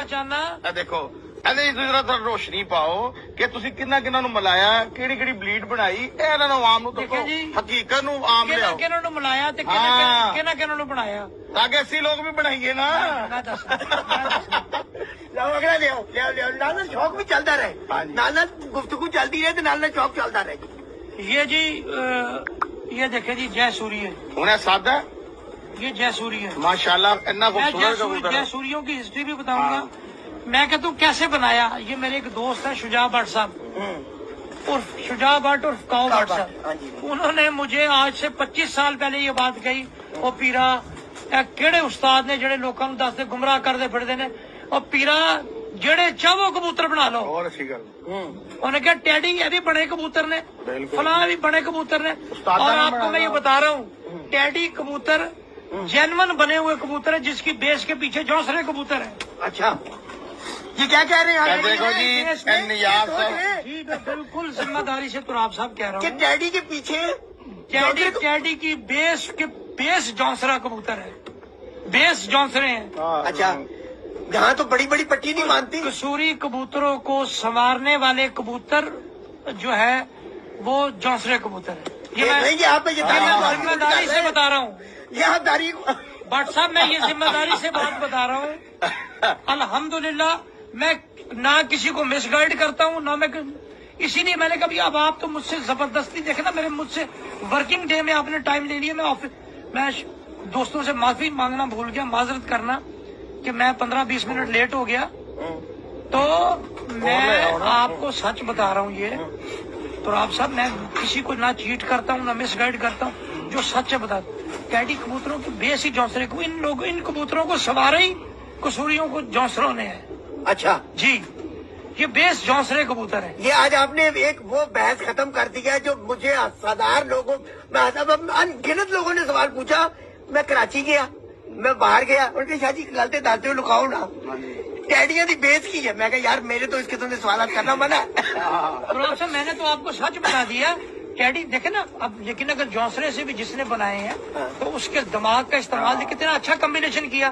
ਚਾਹਨਾ ਦੇਖੋ ਇਹਦੇ ਜ਼ਰਾ ਰੋਸ਼ਨੀ ਪਾਓ ਕਿ ਤੁਸੀਂ ਕਿੰਨਾ ਨੂੰ ਮਿਲਾਇਆ, ਕਿਹੜੀ ਬਲੀਡ ਬਣਾਈ, ਇਹ ਇਹਨਾਂ ਨੂੰ ਆਮ ਨੂੰ ਦੱਸੋ, ਹਕੀਕਤ ਨੂੰ ਆਮ ਲਿਆਓ। ਕਿਹਨਾਂ ਨੂੰ ਮਿਲਾਇਆ ਤੇ ਕਿਹਨਾਂ ਨੂੰ ਬਣਾਇਆ, ਤਾਂ ਕਿ ਅਸੀਂ ਲੋਕ ਵੀ ਬਣਾਈਏ ਨਾ। ਮੈਂ ਦੱਸ ਲਿਆਓ ਅਗਲਾ ਲਿਆਓ ਨਾਲ ਸ਼ੌਕ ਵੀ ਚੱਲਦਾ ਰਹੇ, ਨਾਲ ਗੁਫ਼ਤਗੂ ਚੱਲਦੀ ਰਹੇ ਤੇ ਨਾਲ ਸ਼ੌਕ ਚੱਲਦਾ ਰਹੇ। یہ جی یہ دیکھیں جی جے سوری ہے، انہیں سادہ یہ جے سوری ہے ماشاءاللہ اتنا میں خوبصورت جے سوریوں کی ہسٹری بھی بتاؤں گا. میں کہتا ہوں کیسے بنایا. یہ میرے ایک دوست ہے شجاع بٹ صاحب عرف شجاع بٹ عرف کاؤ بٹ صاحب. انہوں نے مجھے آج سے 25 سال پہلے یہ بات کہی، وہ پیرا کہڑے استاد نے جڑے لوگوں کو دستے گمراہ کرتے پھرتے نے، اور پیرا جڑے چاہو کبوتر بنا لو. اور اچھی گل انہوں نے کہا ٹیڈی یہ بھی بڑے کبوتر نے، فلاں بھی بڑے کبوتر نے. اور آپ کو میں یہ بتا رہا ہوں ٹیڈی کبوتر جینون بنے ہوئے کبوتر ہے جس کی بیس کے پیچھے جوسرے کبوتر ہیں. اچھا یہ کیا کہہ رہے ہیں؟ دیکھو جی نیاز صاحب جی میں بالکل ذمہ داری سے تراب صاحب کہہ رہا کہ ہوں ڈیڈی کے پیچھے ٹیڈی کی بیس جونسرا کبوتر ہے، بیس جونسرے ہیں. اچھا جہاں تو بڑی پٹی نہیں مانتی. قصوری کبوتروں کو سنوارنے والے کبوتر جو ہے وہ جونسرے کبوتر ہے. یہ میں آپ ذمہ داری سے بتا رہا ہوں. یہاں تاریخ بٹ صاحب میں یہ ذمہ داری سے بات بتا رہا ہوں. الحمدللہ میں نہ کسی کو مس گائیڈ کرتا ہوں، نہ میں اسی لیے میں نے کبھی اب آپ تو مجھ سے زبردستی دیکھنا، مجھ سے ورکنگ ڈے میں آپ نے ٹائم لے لیا. میں دوستوں سے معافی مانگنا بھول گیا، معذرت کرنا کہ میں 15-20 منٹ لیٹ ہو گیا. تو میں آپ کو سچ بتا رہا ہوں یہ تو آپ صاحب میں کسی کو نہ چیٹ کرتا ہوں نہ مس گائیڈ کرتا ہوں، جو سچ ہے بتا. ٹیڈی کبوتروں کی بیس ہی جونسرے کو، ان کبوتروں کو سوارے ہی قصوریوں کو جونسروں نے ہے. اچھا جی یہ بیس جونسرے کبوتر ہے. یہ آج آپ نے ایک وہ بحث ختم کر دیا جو مجھے سادار لوگوں ان گنت لوگوں نے سوال پوچھا. میں کراچی گیا، میں باہر گیا، ان کے شاہ جی غلطی دستے ہوئے لکھاؤ نا ٹیڈیاں دی بیس کی ہے. میں کہا یار میرے تو اس قسم کے سوالات کرنا منع ہے. اور صاحب میں نے تو آپ کو سچ بتا دیا. ٹیڈی دیکھیں نا اب، لیکن اگر جونسرے سے بھی جس نے بنائے ہیں تو اس کے دماغ کا استعمال کتنا اچھا کمبینیشن کیا.